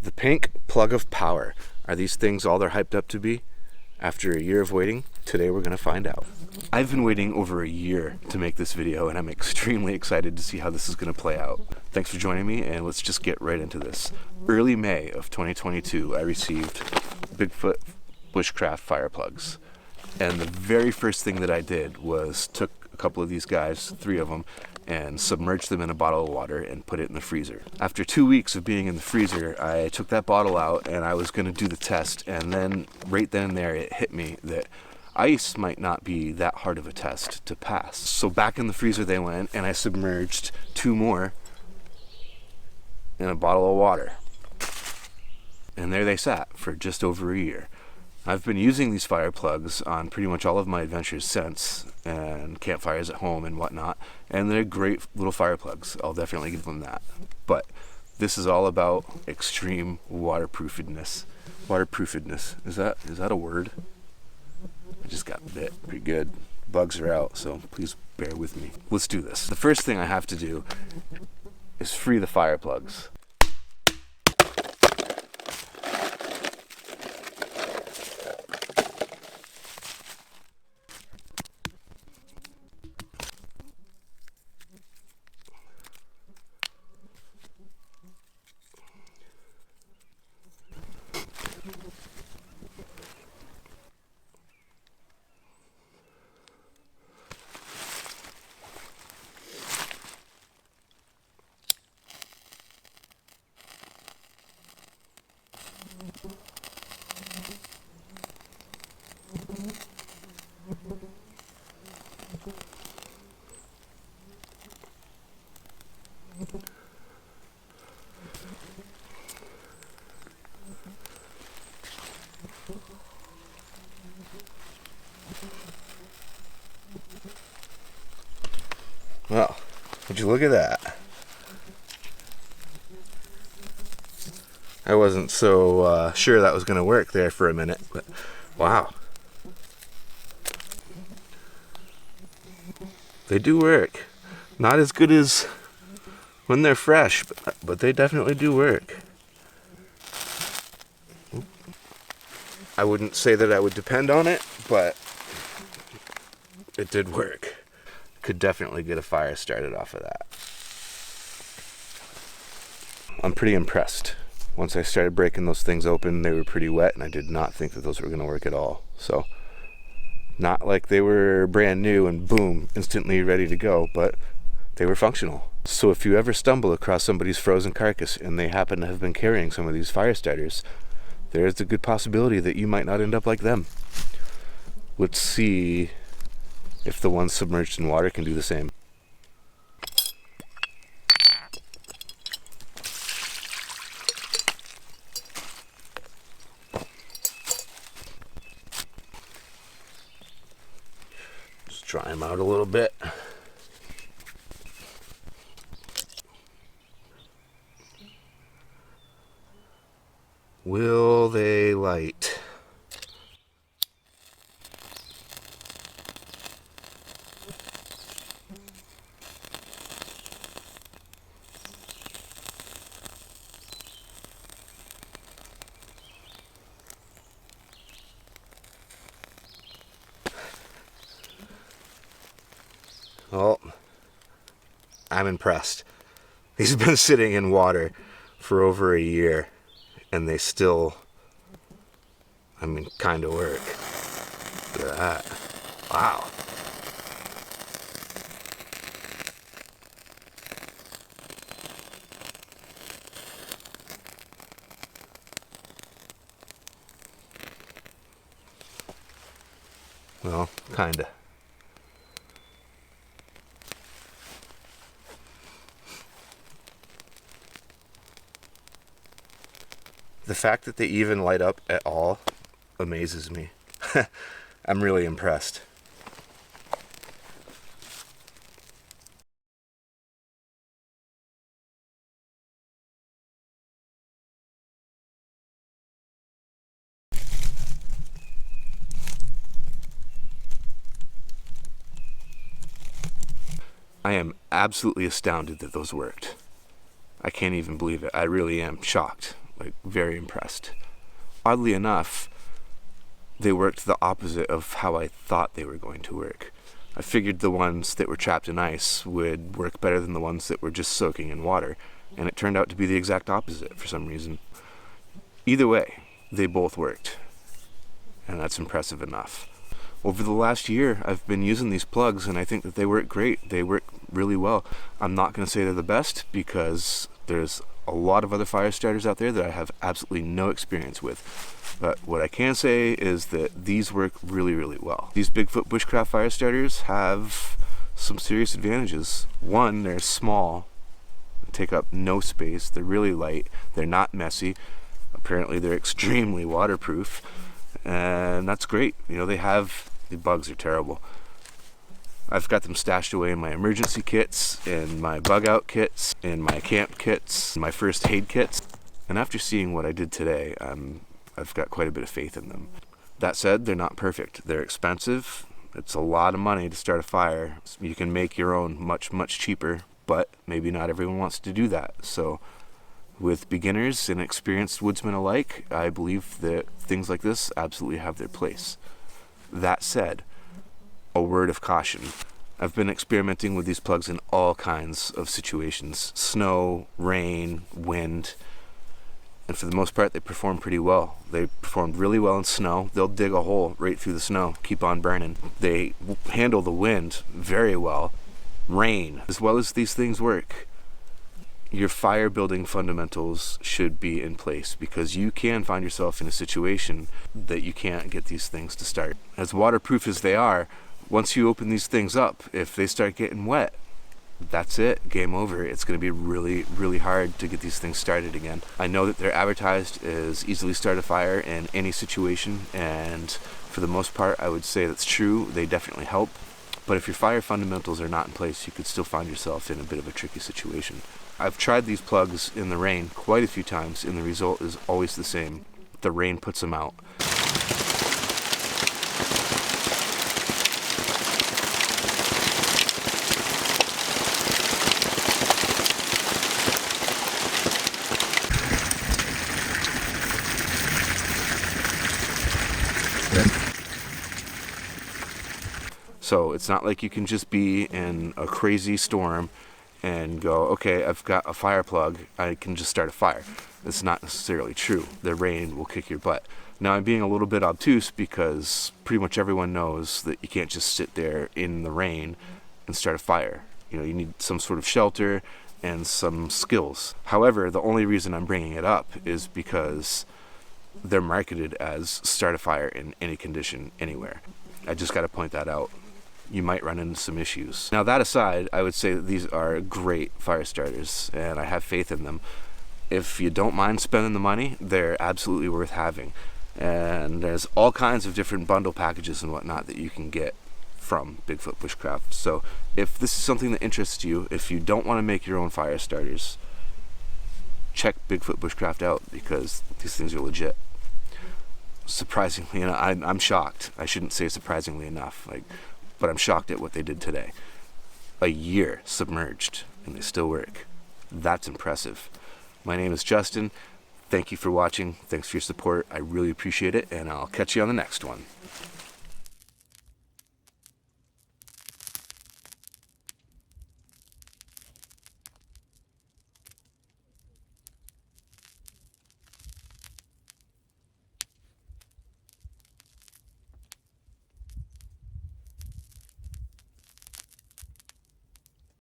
The pink plug of power. Are these things all they're hyped up to be? After a year of waiting, today we're going to find out. I've been waiting over a year to make this video, and I'm extremely excited to see how this is going to play out. Thanks for joining me, and let's just get right into this. Early May of 2022, I received Bigfoot Bushcraft fire plugs. And the very first thing that I did was took a couple of these guys, 3 of them, and submerged them in a bottle of water and put it in the freezer. After 2 weeks of being in the freezer, I took that bottle out and I was going to do the test, and then right then and there it hit me that ice might not be that hard of a test to pass. So back in the freezer they went, and I submerged 2 more in a bottle of water. And there they sat for just over a year. I've been using these fire plugs on pretty much all of my adventures since, and campfires at home and whatnot, and they're great little fire plugs. I'll definitely give them that. But this is all about extreme waterproofedness. Waterproofedness, is that a word? I just got bit pretty good. Bugs are out, so please bear with me. Let's do this. The first thing I have to do is free the fire plugs. Well, would you look at that? I wasn't so sure that was going to work there for a minute, but wow. They do work. Not as good as when they're fresh, but they definitely do work. I wouldn't say that I would depend on it, but it did work. Could definitely get a fire started off of that. I'm pretty impressed. Once I started breaking those things open, they were pretty wet, and I did not think that those were going to work at all. So, not like they were brand new and boom, instantly ready to go, but they were functional. So if you ever stumble across somebody's frozen carcass and they happen to have been carrying some of these fire starters, there's a good possibility that you might not end up like them. Let's see if the ones submerged in water can do the same. Just dry them out a little bit. Will they light? Well, I'm impressed. These have been sitting in water for over a year, and they still, kind of work. Look at that. Wow. Well, kinda. The fact that they even light up at all amazes me. I'm really impressed. I am absolutely astounded that those worked. I can't even believe it. I really am shocked. like very impressed. Oddly enough, they worked the opposite of how I thought they were going to work. I figured the ones that were trapped in ice would work better than the ones that were just soaking in water, and it turned out to be the exact opposite for some reason. Either way, they both worked, and that's impressive enough. Over the last year, I've been using these plugs, and I think that they work great. They work really well. I'm not going to say they're the best, because there's a lot of other fire starters out there that I have absolutely no experience with. But what I can say is that these work really, really well. These Bigfoot Bushcraft fire starters have some serious advantages. One, they're small, take up no space, they're really light, they're not messy. Apparently they're extremely waterproof, and that's great. You know, the bugs are terrible. I've got them stashed away in my emergency kits, in my bug out kits, in my camp kits, my first aid kits. And after seeing what I did today, I've got quite a bit of faith in them. That said, they're not perfect. They're expensive. It's a lot of money to start a fire. You can make your own much, much cheaper, but maybe not everyone wants to do that. So with beginners and experienced woodsmen alike, I believe that things like this absolutely have their place. That said, a word of caution. I've been experimenting with these plugs in all kinds of situations. Snow, rain, wind. And for the most part, they perform pretty well. They performed really well in snow. They'll dig a hole right through the snow, keep on burning. They handle the wind very well. Rain, as well as these things work. Your fire building fundamentals should be in place, because you can find yourself in a situation that you can't get these things to start. As waterproof as they are, once you open these things up, if they start getting wet, that's it, game over. It's going to be really, really hard to get these things started again. I know that they're advertised as easily start a fire in any situation, and for the most part, I would say that's true. They definitely help. But if your fire fundamentals are not in place, you could still find yourself in a bit of a tricky situation. I've tried these plugs in the rain quite a few times, and the result is always the same. The rain puts them out. So it's not like you can just be in a crazy storm and go, okay, I've got a fire plug, I can just start a fire. It's not necessarily true. The rain will kick your butt. Now, I'm being a little bit obtuse because pretty much everyone knows that you can't just sit there in the rain and start a fire. You know, you need some sort of shelter and some skills. However, the only reason I'm bringing it up is because they're marketed as start a fire in any condition, anywhere. I just got to point that out. You might run into some issues. Now, that aside, I would say that these are great fire starters, and I have faith in them. If you don't mind spending the money, they're absolutely worth having. And there's all kinds of different bundle packages and whatnot that you can get from Bigfoot Bushcraft. So if this is something that interests you, if you don't want to make your own fire starters, check Bigfoot Bushcraft out, because these things are legit. Surprisingly, I'm shocked. I shouldn't say surprisingly enough. But I'm shocked at what they did today. A year submerged, and they still work. That's impressive. My name is Justin. Thank you for watching. Thanks for your support. I really appreciate it, and I'll catch you on the next one.